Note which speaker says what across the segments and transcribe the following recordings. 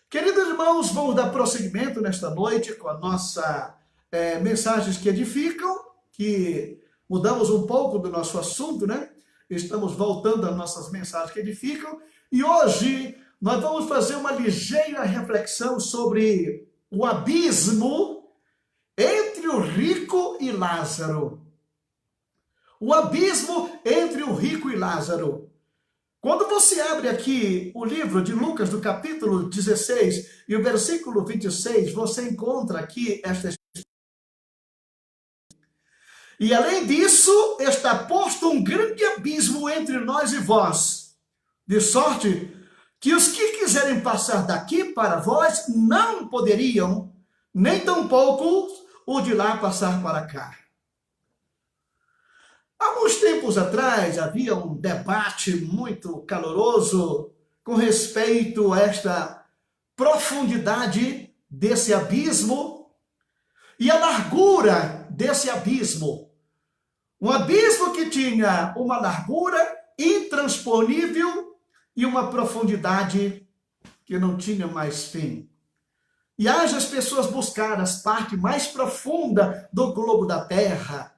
Speaker 1: Queridos irmãos, vamos dar prosseguimento nesta noite com a nossa mensagens que edificam, que mudamos um pouco do nosso assunto, né? Estamos voltando às nossas mensagens que edificam, e hoje nós vamos fazer uma ligeira reflexão sobre o abismo entre o rico e Lázaro. O abismo entre o rico e Lázaro. Quando você abre aqui o livro de Lucas, do capítulo 16 e o versículo 26, você encontra aqui esta expressão. E além disso, está posto um grande abismo entre nós e vós, de sorte que os que quiserem passar daqui para vós não poderiam, nem tampouco o de lá passar para cá. Alguns tempos atrás havia um debate muito caloroso com respeito a esta profundidade desse abismo e a largura desse abismo. Um abismo que tinha uma largura intransponível e uma profundidade que não tinha mais fim. E haja as pessoas buscar as partes mais profundas do globo da Terra,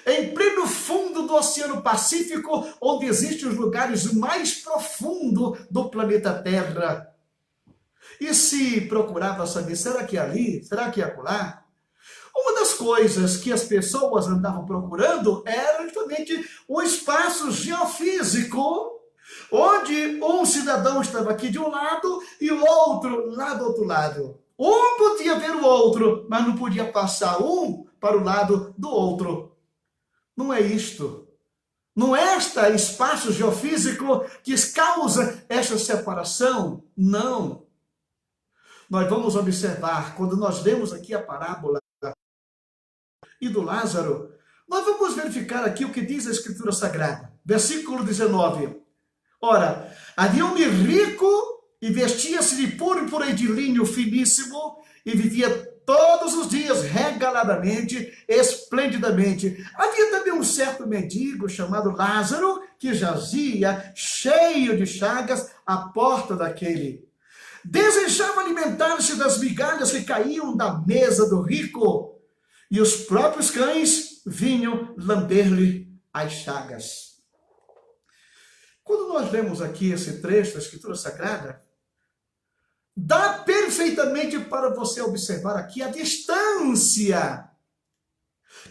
Speaker 1: em pleno fundo do Oceano Pacífico, onde existem os lugares mais profundos do planeta Terra. E se procurava saber, será que é ali? Será que é acolá? Uma das coisas que as pessoas andavam procurando era justamente o espaço geofísico, onde um cidadão estava aqui de um lado e o outro lá do outro lado. Um podia ver o outro, mas não podia passar um para o lado do outro. Não é isto. Não é este espaço geofísico que causa essa separação. Não. Nós vamos observar, quando nós lemos aqui a parábola e do Lázaro, nós vamos verificar aqui o que diz a Escritura Sagrada. Versículo 19. Ora, havia um rico e vestia-se de púrpura e de linho finíssimo e vivia todos os dias, regaladamente, esplendidamente. Havia também um certo mendigo chamado Lázaro, que jazia, cheio de chagas, à porta daquele. Desejava alimentar-se das migalhas que caíam da mesa do rico, e os próprios cães vinham lamber-lhe as chagas. Quando nós lemos aqui esse trecho da Escritura Sagrada, dá perfeitamente para você observar aqui a distância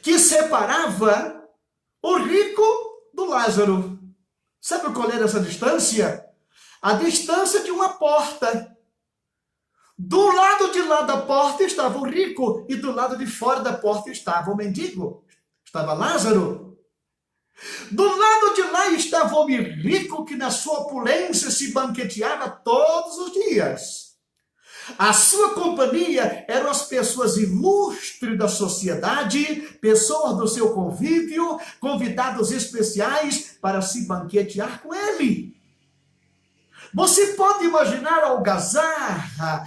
Speaker 1: que separava o rico do Lázaro. Sabe qual era essa distância? A distância de uma porta. Do lado de lá da porta estava o rico e do lado de fora da porta estava o mendigo. Estava Lázaro. Do lado de lá estava o homem rico que na sua opulência se banqueteava todos os dias. A sua companhia eram as pessoas ilustres da sociedade, pessoas do seu convívio, convidados especiais para se banquetear com ele. Você pode imaginar a algazarra,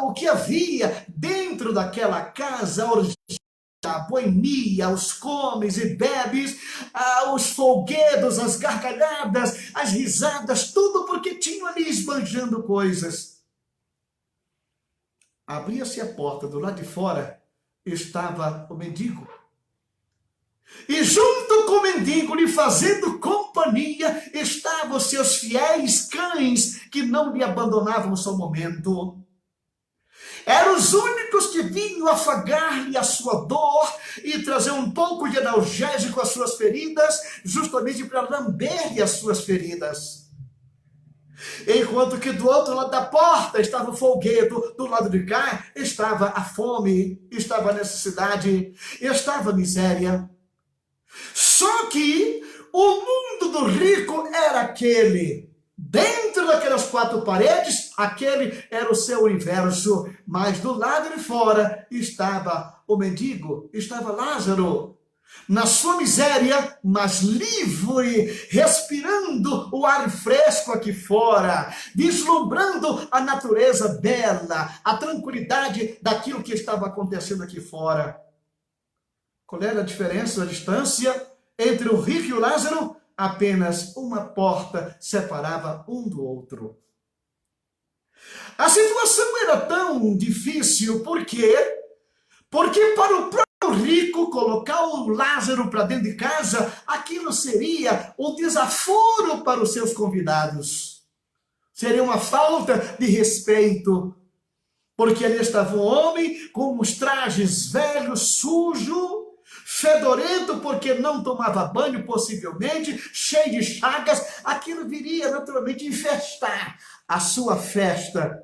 Speaker 1: o que havia dentro daquela casa, a boemia, os comes e bebes, os folguedos, as gargalhadas, as risadas, tudo porque tinham ali esbanjando coisas. Abria-se a porta, do lado de fora estava o mendigo. E junto com o mendigo, lhe fazendo companhia, estavam os seus fiéis cães, que não lhe abandonavam no seu momento. Eram os únicos que vinham afagar-lhe a sua dor e trazer um pouco de analgésico às suas feridas, justamente para lamber-lhe as suas feridas. Enquanto que do outro lado da porta estava o folguedo, do lado de cá estava a fome, estava a necessidade, estava a miséria. Só que o mundo do rico era aquele. Dentro daquelas quatro paredes, aquele era o seu universo. Mas do lado de fora estava o mendigo, estava Lázaro. Na sua miséria, mas livre, respirando o ar fresco aqui fora, vislumbrando a natureza bela, a tranquilidade daquilo que estava acontecendo aqui fora. Qual era a diferença, a distância entre o rico e o Lázaro? Apenas uma porta separava um do outro. A situação era tão difícil, por quê? Porque para o próprio rico colocar o Lázaro para dentro de casa, aquilo seria um desaforo para os seus convidados. Seria uma falta de respeito, porque ali estava um homem com uns trajes velhos, sujo, fedorento, porque não tomava banho, possivelmente, cheio de chagas. Aquilo viria naturalmente infestar a sua festa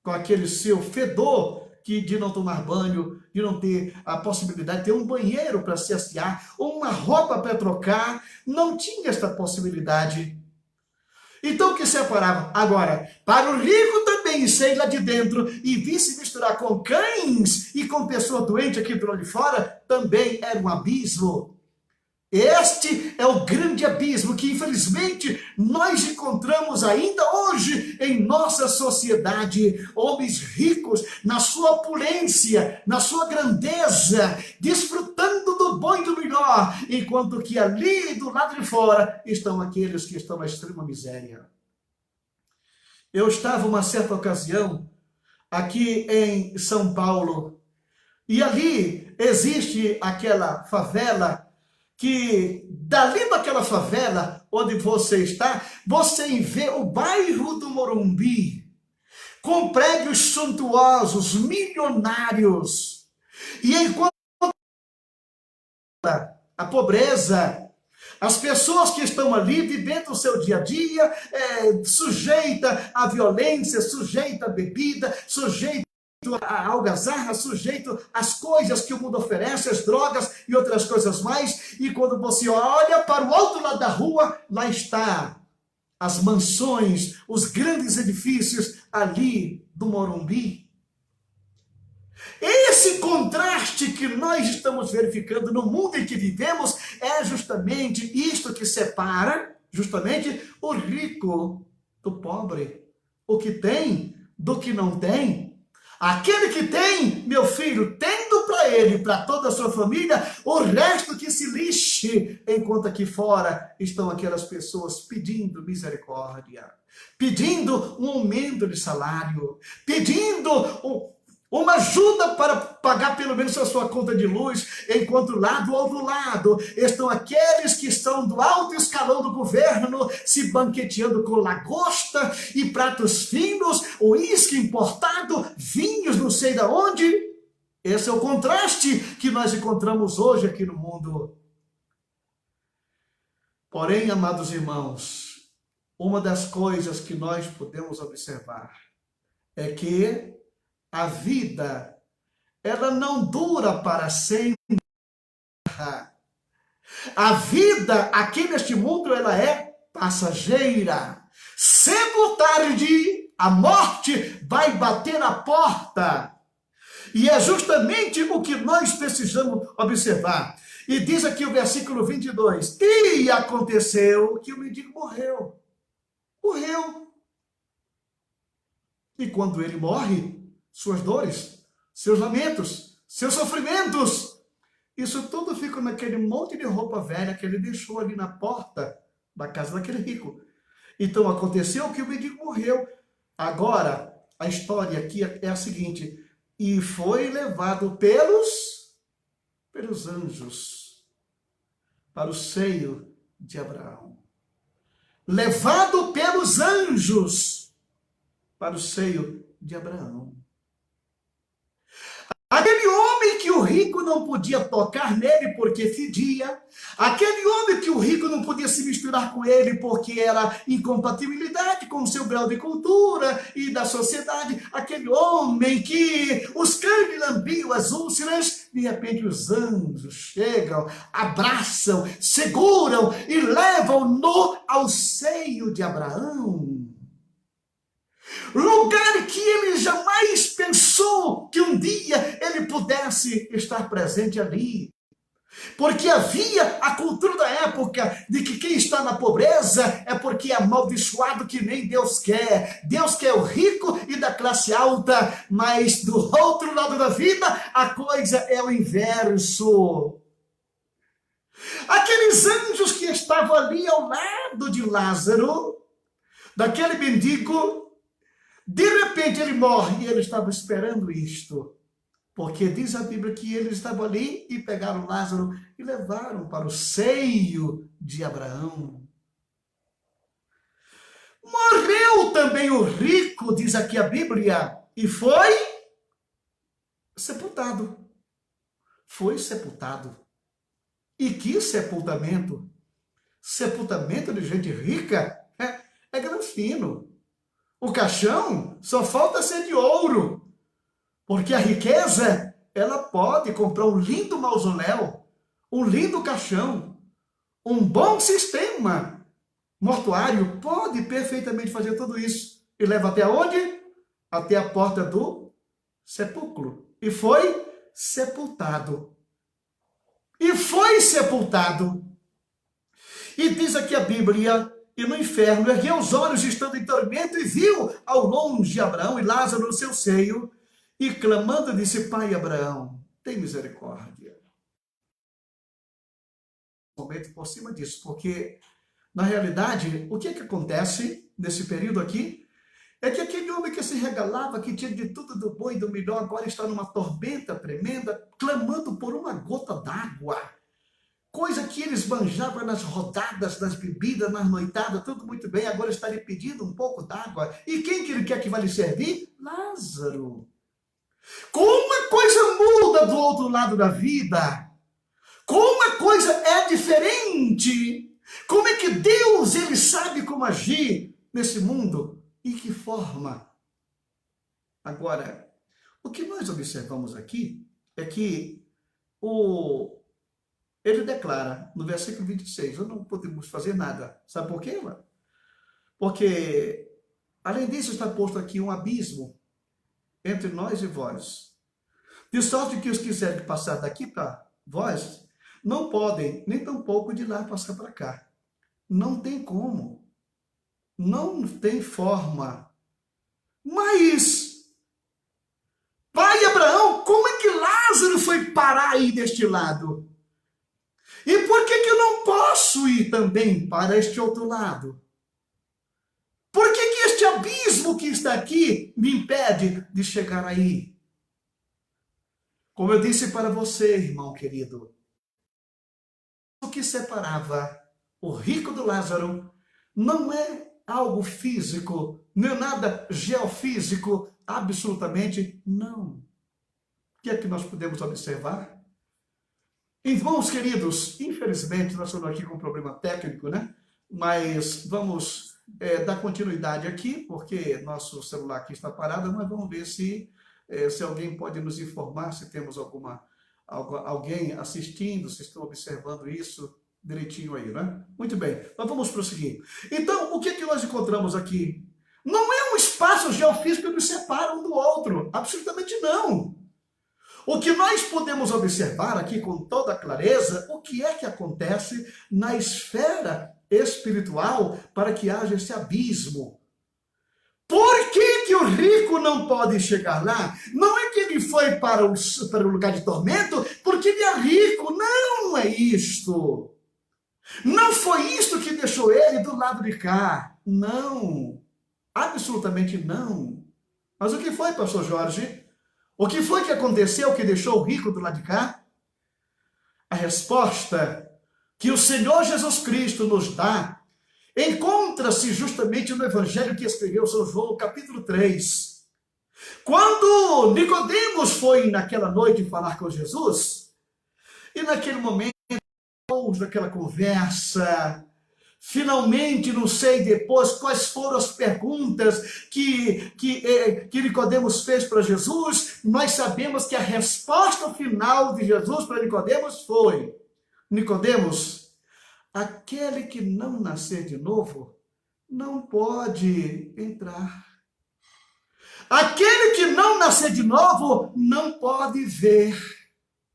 Speaker 1: com aquele seu fedor que de não tomar banho, de não ter a possibilidade de ter um banheiro para se assear, ou uma roupa para trocar, não tinha esta possibilidade. Então o que separava? Agora, para o rico também sair lá de dentro e vir se misturar com cães e com pessoa doente aqui do lado de fora, também era um abismo. Este é o grande abismo que, infelizmente, nós encontramos ainda hoje em nossa sociedade. Homens ricos, na sua opulência, na sua grandeza, desfrutando do bom e do melhor, enquanto que ali do lado de fora estão aqueles que estão na extrema miséria. Eu estava uma certa ocasião aqui em São Paulo, e ali existe aquela favela que dali daquela favela onde você está, você vê o bairro do Morumbi, com prédios suntuosos, milionários. E enquanto a pobreza, as pessoas que estão ali vivendo o seu dia a dia, sujeita à violência, sujeita à bebida, sujeita a algazarra, sujeito às coisas que o mundo oferece, as drogas e outras coisas mais, e quando você olha para o outro lado da rua, lá está as mansões, os grandes edifícios ali do Morumbi. Esse contraste que nós estamos verificando no mundo em que vivemos é justamente isto que separa justamente o rico do pobre, o que tem do que não tem. Aquele que tem, meu filho, tendo para ele e para toda a sua família, o resto que se lixe, enquanto aqui fora estão aquelas pessoas pedindo misericórdia, pedindo um aumento de salário, pedindo uma ajuda para pagar pelo menos a sua conta de luz, enquanto lá do outro lado estão aqueles que estão do alto escalão do governo se banqueteando com lagosta e pratos finos, uísque importado, vinhos não sei de onde. Esse é o contraste que nós encontramos hoje aqui no mundo. Porém, amados irmãos, uma das coisas que nós podemos observar é que a vida, ela não dura para sempre. A vida aqui neste mundo, ela é passageira. Cedo ou tarde, a morte vai bater na porta. E é justamente o que nós precisamos observar. E diz aqui o versículo 22, e aconteceu que o mendigo morreu. Morreu. E quando ele morre, suas dores, seus lamentos, seus sofrimentos, isso tudo fica naquele monte de roupa velha que ele deixou ali na porta da casa daquele rico. Então aconteceu que o mendigo morreu. Agora, a história aqui é a seguinte, e foi levado pelos anjos para o seio de Abraão. Levado pelos anjos para o seio de Abraão. Aquele homem que o rico não podia tocar nele porque fedia, aquele homem que o rico não podia se misturar com ele porque era incompatibilidade com o seu grau de cultura e da sociedade, aquele homem que os cães lhe lambiam as úlceras, de repente os anjos chegam, abraçam, seguram e levam-no ao seio de Abraão. Lugar que ele jamais pensou que um dia ele pudesse estar presente ali. Porque havia a cultura da época de que quem está na pobreza é porque é amaldiçoado que nem Deus quer. Deus quer o rico e da classe alta, mas do outro lado da vida a coisa é o inverso. Aqueles anjos que estavam ali ao lado de Lázaro, daquele mendigo, De repente ele morre e ele estava esperando isto. Porque diz a Bíblia que eles estavam ali e pegaram Lázaro e levaram para o seio de Abraão. Morreu também o rico, diz aqui a Bíblia, e foi sepultado. Foi sepultado. E que sepultamento? Sepultamento de gente rica é granfino. O caixão só falta ser de ouro. Porque a riqueza, ela pode comprar um lindo mausoléu, um lindo caixão, um bom sistema mortuário, pode perfeitamente fazer tudo isso. E leva até onde? Até a porta do sepulcro. E foi sepultado. E foi sepultado. E diz aqui a Bíblia, e no inferno ergueu os olhos estando em tormento e viu ao longe Abraão e Lázaro no seu seio, e clamando disse, Pai Abraão, tem misericórdia. Um momento por cima disso, porque na realidade, o que acontece nesse período aqui, é que aquele homem que se regalava, que tinha de tudo do bom e do melhor, agora está numa tormenta tremenda, clamando por uma gota d'água. Coisa que eles manjavam nas rodadas, nas bebidas, nas noitadas, tudo muito bem, agora está lhe pedindo um pouco d'água. E quem que ele quer que vai lhe servir? Lázaro. Como a coisa muda do outro lado da vida. Como a coisa é diferente. Como é que Deus, ele sabe como agir nesse mundo. E que forma. Agora, o que nós observamos aqui é que ele declara no versículo 26, não podemos fazer nada. Sabe por quê, mano? Porque, além disso, está posto aqui um abismo entre nós e vós. De sorte que os que quiserem passar daqui para vós, não podem, nem tampouco de lá passar para cá. Não tem como. Não tem forma. Mas, Pai Abraão, como é que Lázaro foi parar aí deste lado? E por que eu não posso ir também para este outro lado? Por que este abismo que está aqui me impede de chegar aí? Como eu disse para você, irmão querido, o que separava o rico do Lázaro não é algo físico, não é nada geofísico, absolutamente não. O que é que nós podemos observar? Irmãos queridos, infelizmente nós estamos aqui com um problema técnico, né? Mas vamos dar continuidade aqui, porque nosso celular aqui está parado, mas vamos ver se alguém pode nos informar, se temos alguém assistindo, se estão observando isso direitinho aí, né? Muito bem, mas vamos prosseguir. Então, o que é que nós encontramos aqui? Não é um espaço geofísico que nos separa um do outro, absolutamente não. O que nós podemos observar aqui com toda clareza, o que é que acontece na esfera espiritual para que haja esse abismo. Por que o rico não pode chegar lá? Não é que ele foi para o lugar de tormento porque ele é rico. Não é isto. Não foi isto que deixou ele do lado de cá. Não. Absolutamente não. Mas o que foi, pastor Jorge? O que foi que aconteceu que deixou o rico do lado de cá? A resposta que o Senhor Jesus Cristo nos dá encontra-se justamente no Evangelho que escreveu São João, capítulo 3. Quando Nicodemos foi naquela noite falar com Jesus, e naquele momento, daquela conversa, finalmente, não sei depois quais foram as perguntas que Nicodemos fez para Jesus, nós sabemos que a resposta final de Jesus para Nicodemos foi: Nicodemos, aquele que não nascer de novo não pode entrar. Aquele que não nascer de novo não pode ver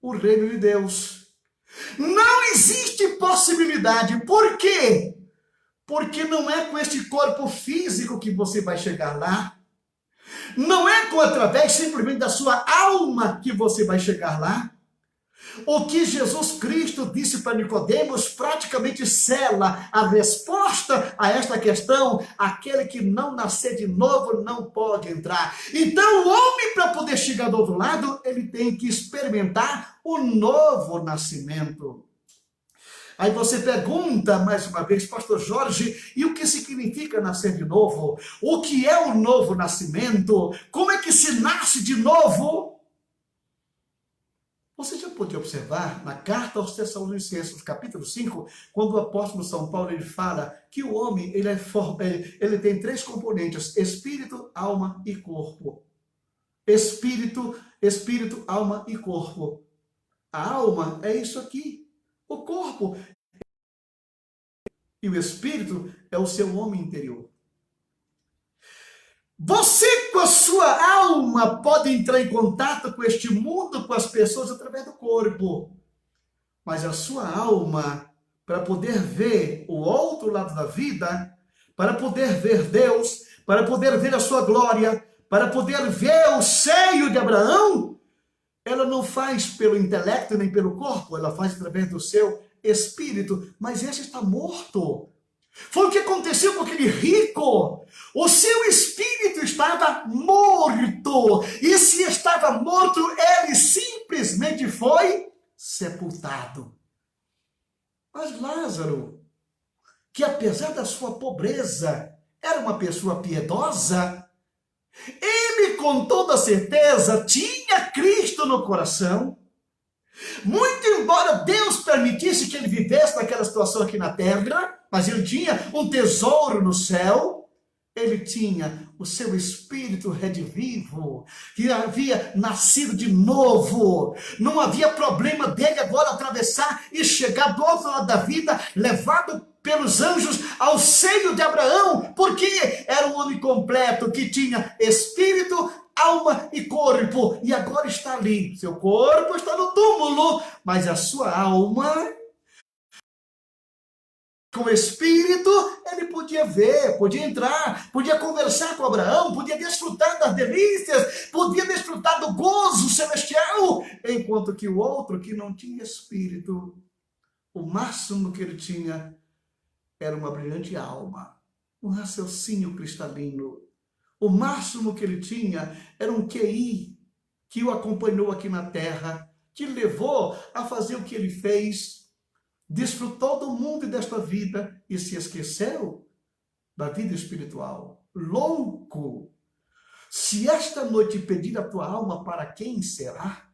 Speaker 1: o reino de Deus. Não existe possibilidade. Por quê? Porque não é com este corpo físico que você vai chegar lá. Não é através simplesmente da sua alma que você vai chegar lá. O que Jesus Cristo disse para Nicodemos praticamente sela a resposta a esta questão: aquele que não nascer de novo não pode entrar. Então o homem, para poder chegar do outro lado, ele tem que experimentar o novo nascimento. Aí você pergunta mais uma vez, pastor Jorge, e o que significa nascer de novo? O que é o novo nascimento? Como é que se nasce de novo? Você já pôde observar na carta aos Tessalonicenses, capítulo 5, quando o apóstolo São Paulo ele fala que o homem ele tem três componentes: espírito, alma e corpo. Espírito, alma e corpo. A alma é isso aqui. O corpo e o espírito é o seu homem interior. Você, com a sua alma, pode entrar em contato com este mundo, com as pessoas, através do corpo. Mas a sua alma, para poder ver o outro lado da vida, para poder ver Deus, para poder ver a sua glória, para poder ver o seio de Abraão, ela não faz pelo intelecto nem pelo corpo, ela faz através do seu espírito. Mas esse está morto. Foi o que aconteceu com aquele rico. O seu espírito estava morto. E se estava morto, ele simplesmente foi sepultado. Mas Lázaro, que apesar da sua pobreza, era uma pessoa piedosa, ele com toda certeza tinha Cristo no coração. Muito embora Deus permitisse que ele vivesse naquela situação aqui na terra, mas ele tinha um tesouro no céu, ele tinha o seu espírito redivivo, que havia nascido de novo. Não havia problema dele agora atravessar e chegar do outro lado da vida, levado pelos anjos ao seio de Abraão, porque era um homem completo que tinha espírito, alma e corpo, e agora está ali. Seu corpo está no túmulo, mas a sua alma, com o espírito, ele podia ver, podia entrar, podia conversar com Abraão, podia desfrutar das delícias, podia desfrutar do gozo celestial, enquanto que o outro, que não tinha espírito, o máximo que ele tinha era uma brilhante alma, um raciocínio cristalino. O máximo que ele tinha era um QI que o acompanhou aqui na terra, que levou a fazer o que ele fez, desfrutou do mundo e desta vida e se esqueceu da vida espiritual. Louco! Se esta noite pedir a tua alma, para quem será?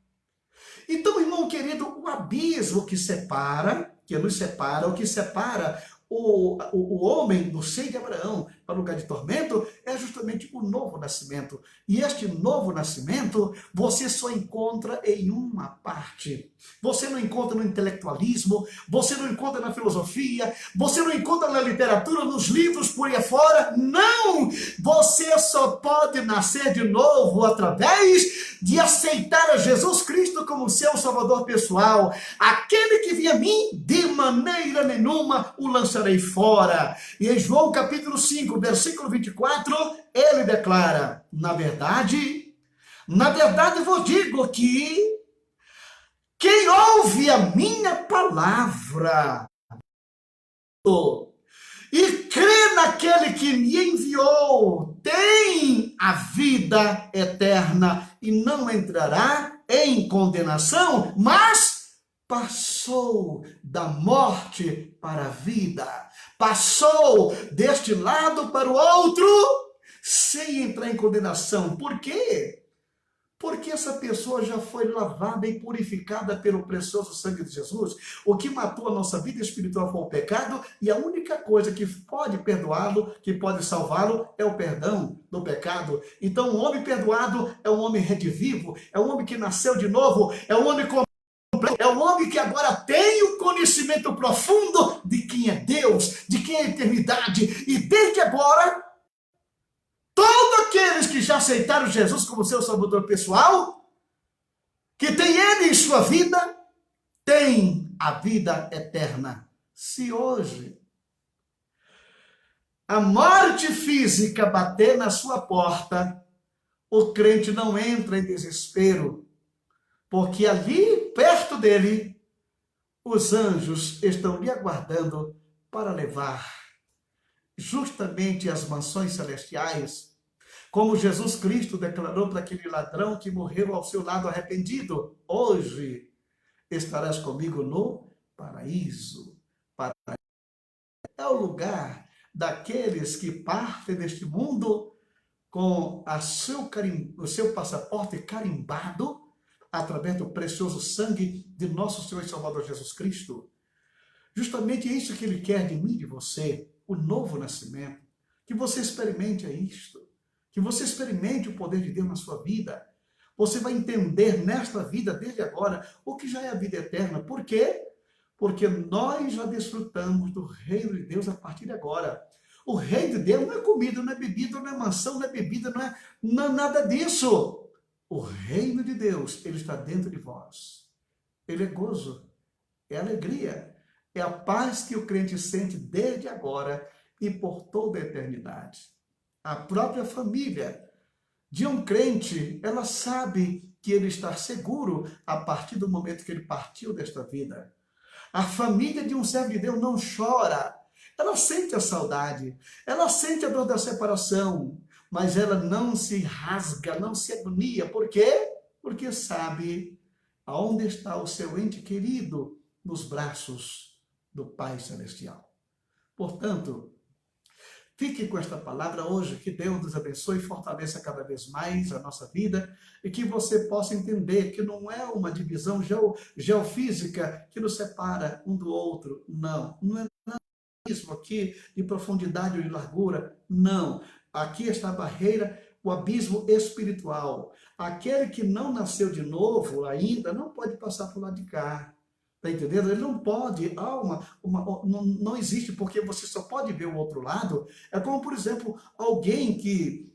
Speaker 1: Então, irmão querido, o abismo que separa, que nos separa, o que separa o homem do seio de Abraão para o lugar de tormento, é justamente o novo nascimento. E este novo nascimento, você só encontra em uma parte. Você não encontra no intelectualismo, você não encontra na filosofia, você não encontra na literatura, nos livros por aí afora. Não! Você só pode nascer de novo através de aceitar a Jesus Cristo como seu Salvador pessoal. Aquele que vier a mim, de maneira nenhuma o lançarei fora. E em João capítulo 5, versículo 24, ele declara: na verdade vos digo que quem ouve a minha palavra e crê naquele que me enviou tem a vida eterna e não entrará em condenação, mas passou da morte para a vida, passou deste lado para o outro, sem entrar em condenação. Por quê? Porque essa pessoa já foi lavada e purificada pelo precioso sangue de Jesus. O que matou a nossa vida espiritual foi o pecado, e a única coisa que pode perdoá-lo, que pode salvá-lo, é o perdão do pecado. Então, um homem perdoado é um homem redivivo, é um homem que nasceu de novo, é um homem completo, é um homem que agora tem o conhecimento profundo de quem é Deus, de quem é a eternidade, e desde agora, todos aqueles que já aceitaram Jesus como seu Salvador pessoal, que tem Ele em sua vida, tem a vida eterna. Se hoje a morte física bater na sua porta, o crente não entra em desespero, porque ali perto perto dele, os anjos estão lhe aguardando para levar justamente às mansões celestiais, como Jesus Cristo declarou para aquele ladrão que morreu ao seu lado arrependido: hoje estarás comigo no paraíso. É o lugar daqueles que partem deste mundo com o seu passaporte carimbado através do precioso sangue de nosso Senhor e Salvador Jesus Cristo. Justamente isso que Ele quer de mim e de você, o novo nascimento. Que você experimente isto, que você experimente o poder de Deus na sua vida. Você vai entender nesta vida, desde agora, o que já é a vida eterna. Por quê? Porque nós já desfrutamos do reino de Deus a partir de agora. O reino de Deus não é comida, não é bebida, não é mansão, não é bebida, não é nada disso. O reino de Deus, ele está dentro de vós. Ele é gozo, é alegria, é a paz que o crente sente desde agora e por toda a eternidade. A própria família de um crente, ela sabe que ele está seguro a partir do momento que ele partiu desta vida. A família de um servo de Deus não chora, ela sente a saudade, ela sente a dor da separação, mas ela não se rasga, não se agonia. Por quê? Porque sabe aonde está o seu ente querido, nos braços do Pai Celestial. Portanto, fique com esta palavra hoje, que Deus nos abençoe e fortaleça cada vez mais a nossa vida e que você possa entender que não é uma divisão geofísica que nos separa um do outro, não é nada disso aqui de profundidade ou de largura, não. Aqui está a barreira, o abismo espiritual. Aquele que não nasceu de novo ainda não pode passar para o lado de cá. Está entendendo? Ele não pode, não existe, porque você só pode ver o outro lado. É como, por exemplo, alguém que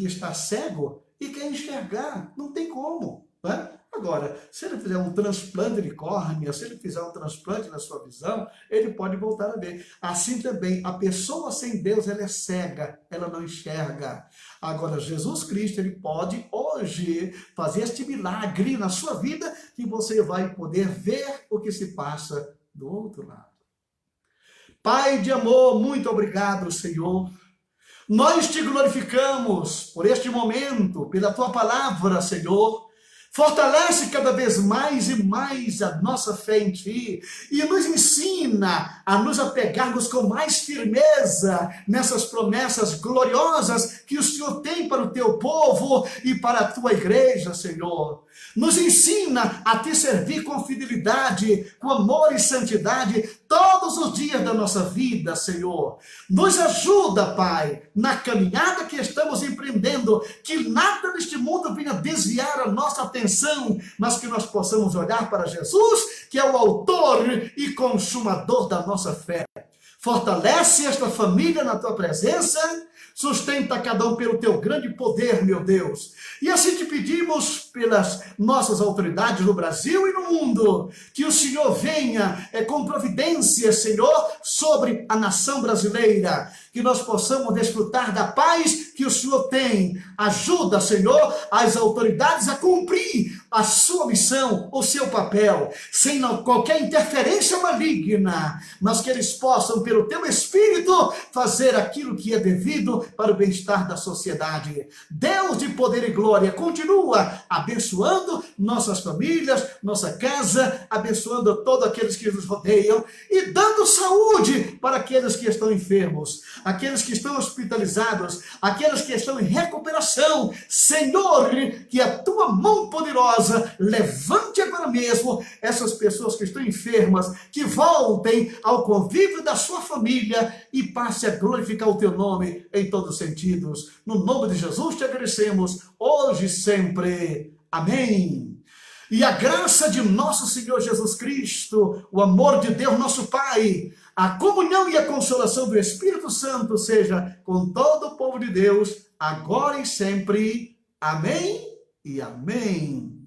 Speaker 1: está cego e quer enxergar. Não tem como, né? Agora, se ele fizer um transplante de córnea, se ele fizer um transplante na sua visão, ele pode voltar a ver. Assim também, a pessoa sem Deus, ela é cega, ela não enxerga. Agora, Jesus Cristo, ele pode hoje fazer este milagre na sua vida, que você vai poder ver o que se passa do outro lado. Pai de amor, muito obrigado, Senhor. Nós te glorificamos por este momento, pela tua palavra, Senhor. Fortalece cada vez mais e mais a nossa fé em Ti e nos ensina a nos apegarmos com mais firmeza nessas promessas gloriosas que o Senhor tem para o Teu povo e para a Tua igreja, Senhor. Nos ensina a Te servir com fidelidade, com amor e santidade todos os dias da nossa vida, Senhor. Nos ajuda, Pai, na caminhada que estamos empreendendo, que nada neste mundo venha desviar a nossa atenção, mas que nós possamos olhar para Jesus, que é o autor e consumador da nossa fé. Fortalece esta família na Tua presença, sustenta cada um pelo Teu grande poder, meu Deus. E assim te pedimos pelas nossas autoridades no Brasil e no mundo, que o Senhor venha com providência, Senhor, sobre a nação brasileira, que nós possamos desfrutar da paz que o Senhor tem. Ajuda, Senhor, as autoridades a cumprir a sua missão, o seu papel, sem qualquer interferência maligna, mas que eles possam, pelo Teu Espírito, fazer aquilo que é devido para o bem-estar da sociedade. Deus de poder e glória, continua abençoando nossas famílias, nossa casa, abençoando todos aqueles que nos rodeiam e dando saúde para aqueles que estão enfermos, aqueles que estão hospitalizados, aqueles que estão em recuperação. Senhor, que a Tua mão poderosa levante agora mesmo essas pessoas que estão enfermas, que voltem ao convívio da sua família e passe a glorificar o Teu nome em todos os sentidos. No nome de Jesus te agradecemos, hoje e sempre. Amém. E a graça de nosso Senhor Jesus Cristo, o amor de Deus nosso Pai, a comunhão e a consolação do Espírito Santo seja com todo o povo de Deus, agora e sempre. Amém e amém.